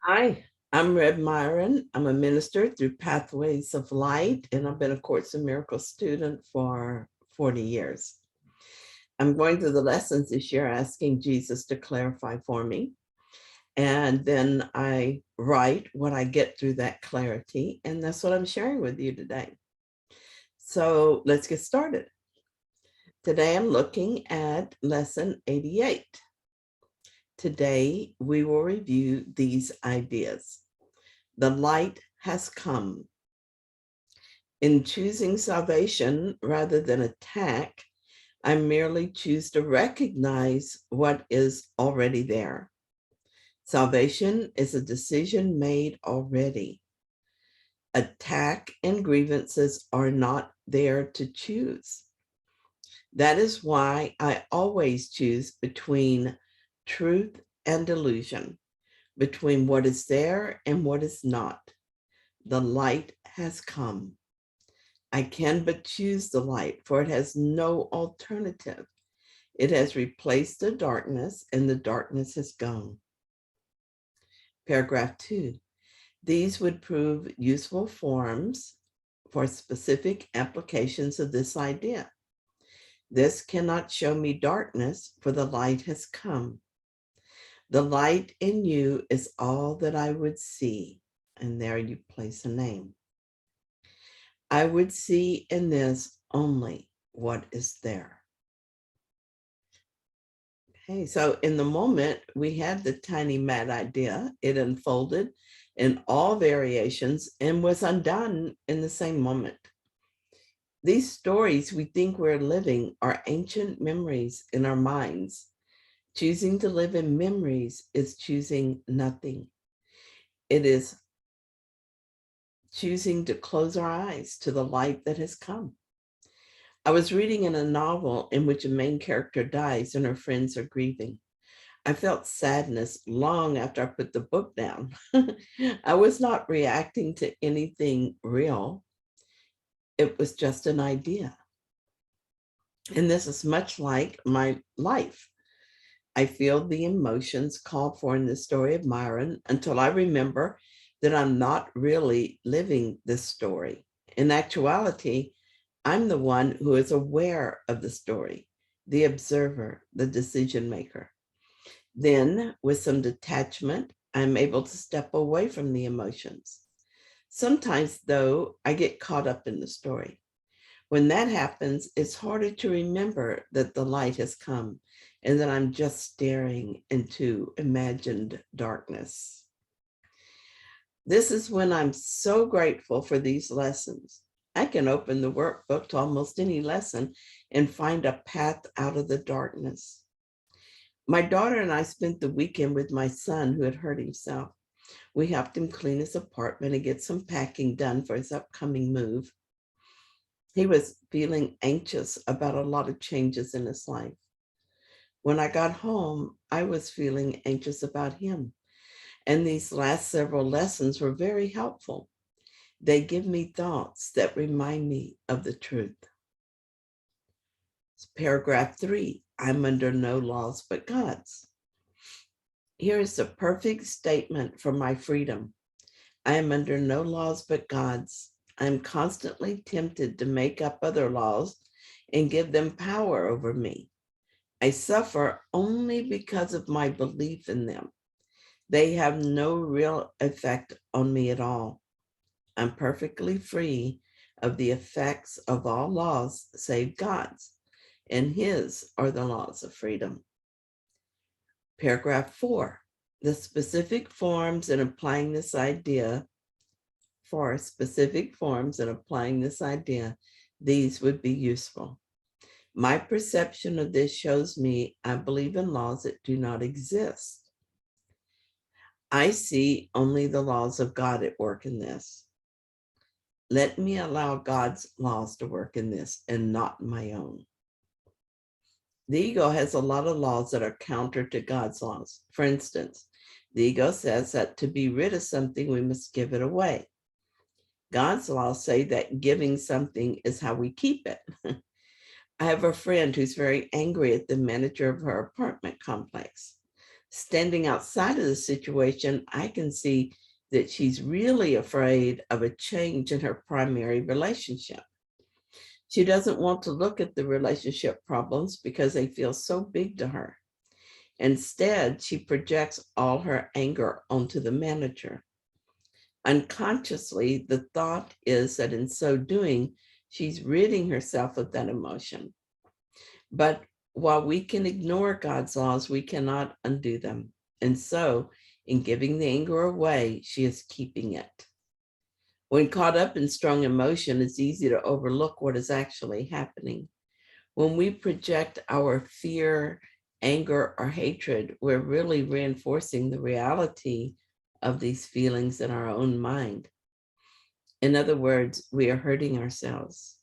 Hi, I'm Reb Myron. I'm a minister through Pathways of Light, and I've been a Course in Miracles student for 40 years. I'm going through the lessons this year asking Jesus to clarify for me. And then I write what I get through that clarity, and that's what I'm sharing with you today. So let's get started. Today I'm looking at lesson 88. Today we will review these ideas. The light has come. In choosing salvation rather than attack, I merely choose to recognize what is already there. Salvation is a decision made already. Attack and grievances are not there to choose. That is why I always choose between truth and delusion, between what is there and what is not. The light has come. I can but choose the light, for it has no alternative. It has replaced the darkness, and the darkness has gone. Paragraph 2. These would prove useful forms for specific applications of this idea. This cannot show me darkness, for the light has come. The light in you is all that I would see. And there you place a name. I would see in this only what is there. Okay, so in the moment, we had the tiny mad idea. It unfolded in all variations and was undone in the same moment. These stories we think we're living are ancient memories in our minds. Choosing to live in memories is choosing nothing. It is choosing to close our eyes to the light that has come. I was reading in a novel in which a main character dies and her friends are grieving. I felt sadness long after I put the book down. I was not reacting to anything real. It was just an idea. And this is much like my life. I feel the emotions called for in the story of Myron until I remember that I'm not really living this story. In actuality, I'm the one who is aware of the story, the observer, the decision maker. Then, with some detachment, I'm able to step away from the emotions. Sometimes, though, I get caught up in the story. When that happens, it's harder to remember that the light has come and that I'm just staring into imagined darkness. This is when I'm so grateful for these lessons. I can open the workbook to almost any lesson and find a path out of the darkness. My daughter and I spent the weekend with my son who had hurt himself. We helped him clean his apartment and get some packing done for his upcoming move. He was feeling anxious about a lot of changes in his life. When I got home, I was feeling anxious about him. And these last several lessons were very helpful. They give me thoughts that remind me of the truth. Paragraph 3, I'm under no laws but God's. Here is the perfect statement for my freedom. I am under no laws but God's. I am constantly tempted to make up other laws and give them power over me. I suffer only because of my belief in them. They have no real effect on me at all. I'm perfectly free of the effects of all laws save God's, and his are the laws of freedom. Paragraph 4, the specific forms in applying this idea, these would be useful. My perception of this shows me I believe in laws that do not exist. I see only the laws of God at work in this. Let me allow God's laws to work in this and not my own. The ego has a lot of laws that are counter to God's laws. For instance, the ego says that to be rid of something, we must give it away. God's laws say that giving something is how we keep it. I have a friend who's very angry at the manager of her apartment complex. Standing outside of the situation, I can see that she's really afraid of a change in her primary relationship. She doesn't want to look at the relationship problems because they feel so big to her. Instead, she projects all her anger onto the manager. Unconsciously, the thought is that in so doing, she's ridding herself of that emotion. But while we can ignore God's laws, we cannot undo them. And so, in giving the anger away, she is keeping it. When caught up in strong emotion, it's easy to overlook what is actually happening. When we project our fear, anger, or hatred, we're really reinforcing the reality of these feelings in our own mind. In other words, we are hurting ourselves.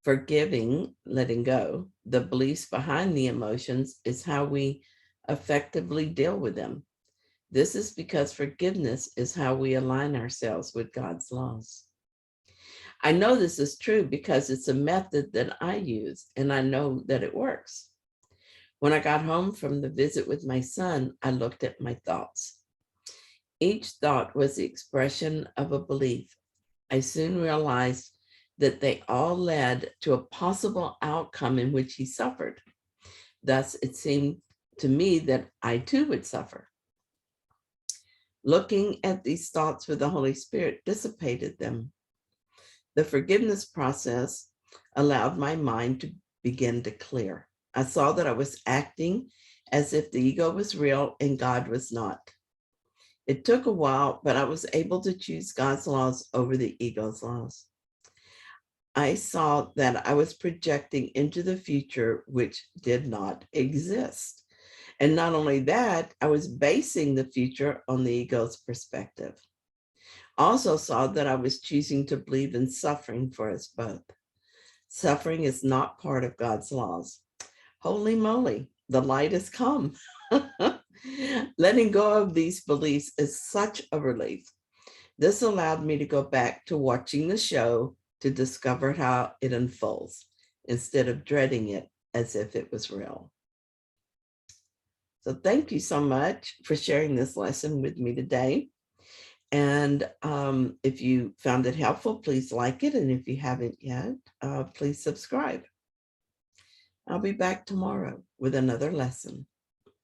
Forgiving, letting go, the beliefs behind the emotions is how we effectively deal with them. This is because forgiveness is how we align ourselves with God's laws. I know this is true because it's a method that I use, and I know that it works. When I got home from the visit with my son, I looked at my thoughts. Each thought was the expression of a belief. I soon realized that they all led to a possible outcome in which he suffered. Thus, it seemed to me that I too would suffer. Looking at these thoughts with the Holy Spirit dissipated them. The forgiveness process allowed my mind to begin to clear. I saw that I was acting as if the ego was real and God was not. It took a while, but I was able to choose God's laws over the ego's laws. I saw that I was projecting into the future, which did not exist. And not only that, I was basing the future on the ego's perspective. Also saw that I was choosing to believe in suffering for us both. Suffering is not part of God's laws. Holy moly, the light has come. Letting go of these beliefs is such a relief. This allowed me to go back to watching the show to discover how it unfolds instead of dreading it as if it was real. So thank you so much for sharing this lesson with me today. And if you found it helpful, please like it. And if you haven't yet, please subscribe. I'll be back tomorrow with another lesson.